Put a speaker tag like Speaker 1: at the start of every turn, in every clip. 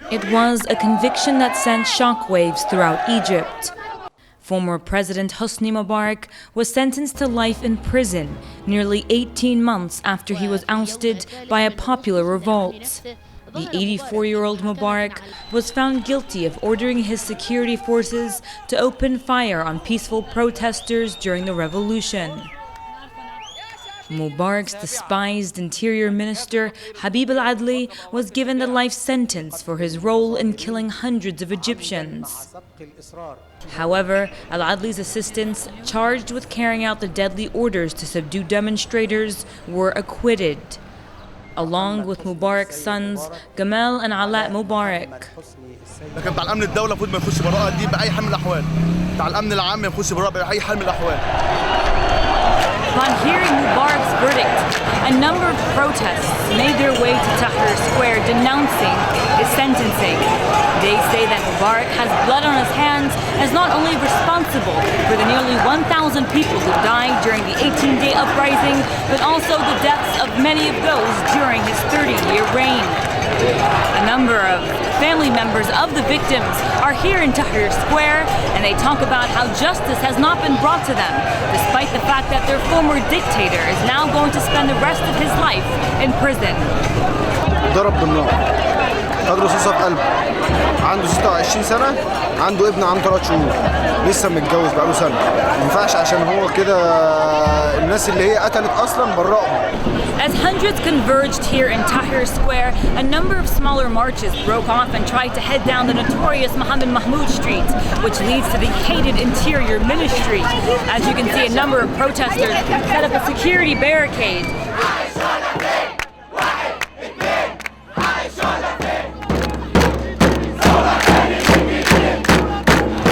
Speaker 1: It was a conviction that sent shockwaves throughout Egypt. Former President Hosni Mubarak was sentenced to life in prison nearly 18 months after he was ousted by a popular revolt. The 84-year-old Mubarak was found guilty of ordering his security forces to open fire on peaceful protesters during the revolution. Mubarak's despised interior minister, Habib al-Adli, was given the life sentence for his role in killing hundreds of Egyptians. However, al-Adli's assistants, charged with carrying out the deadly orders to subdue demonstrators, were acquitted, along with Mubarak's sons, Gamal and Ala Mubarak.
Speaker 2: لكن بتاع الامن الدوله المفروض ما يخش براءه دي باي حال من الاحوال. بتاع الامن العام ما يخش براءه باي حال من الاحوال.
Speaker 1: Upon hearing Mubarak's verdict, a number of protests made their way to Tahrir Square denouncing his sentencing. They say that Mubarak has blood on his hands and is not only responsible for the nearly 1,000 people who died during the 18-day uprising, but also the deaths of many of those during his 30-year reign. A number of family members of the victims are here in Tahrir Square, and they talk about how justice has not been brought to them, despite the fact that their former dictator is now going to spend the rest of his life in prison.
Speaker 3: ضرب بالنار، خد رصاصة في قلبه، عنده 26 سنة، عنده ابن عنده 3 شهور، لسه متجوز بقاله سنة، ما ينفعش عشان هو كده الناس اللي هي قتلت أصلاً برأهم.
Speaker 1: As hundreds converged here in Tahrir Square, a number of smaller marches broke off and tried to head down the notorious Mohammed Mahmoud Street, which leads to the hated Interior Ministry. As you can see, a number of protesters set up a security barricade.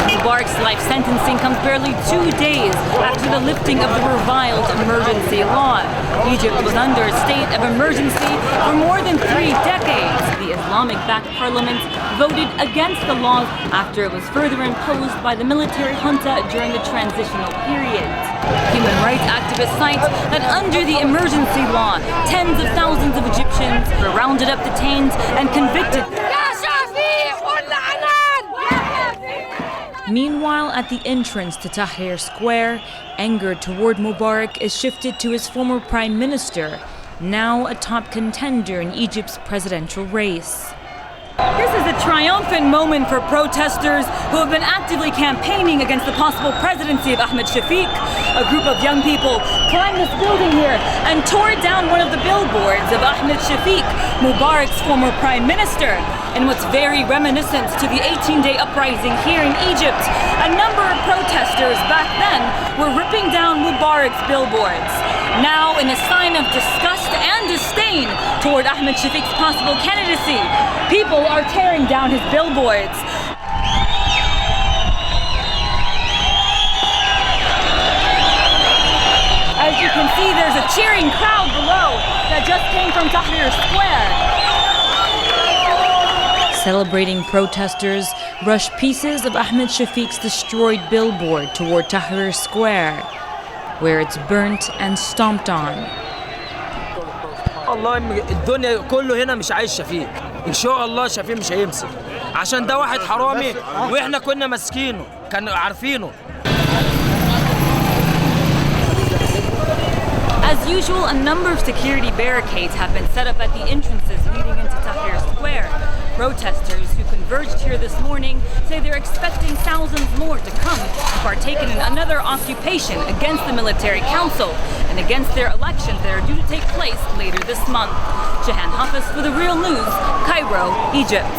Speaker 1: Mubarak's life sentencing comes barely 2 days after the lifting of the reviled emergency law. Egypt was under a state of emergency for more than 3 decades. The Islamic-backed parliament voted against the laws after it was further imposed by the military junta during the transitional period. Human rights activists cite that under the emergency law, tens of thousands of Egyptians were rounded up, detained, and convicted. Meanwhile, at the entrance to Tahrir Square, anger toward Mubarak is shifted to his former prime minister, now a top contender in Egypt's presidential race. This is a triumphant moment for protesters who have been actively campaigning against the possible presidency of Ahmed Shafiq. A group of young people climbed this building here and tore down one of the billboards of Ahmed Shafiq, Mubarak's former prime minister. In what's very reminiscent to the 18-day uprising here in Egypt, a number of protesters back then were ripping down Mubarak's billboards. Now, in a sign of disgust and disdain toward Ahmed Shafiq's possible candidacy, people are tearing down his billboards. As you can see, there's a cheering crowd below that just came from Tahrir Square. Celebrating protesters rush pieces of Ahmed Shafiq's destroyed billboard toward Tahrir Square, where it's burnt and stomped on.
Speaker 4: الله الدنيا كله هنا مش عايز شفيق. إن شاء الله شفيق مش هيمسك. عشان ده واحد حرامي وإحنا كنا ماسكينه، كانوا عارفينه.
Speaker 1: As usual, a number of security barricades have been set up at the entrances leading into Tahrir Square. Protesters who converged here this morning say they're expecting thousands more to come and partake in another occupation against the military council and against their elections that are due to take place later this month. Jahan Hafiz for The Real News, Cairo, Egypt.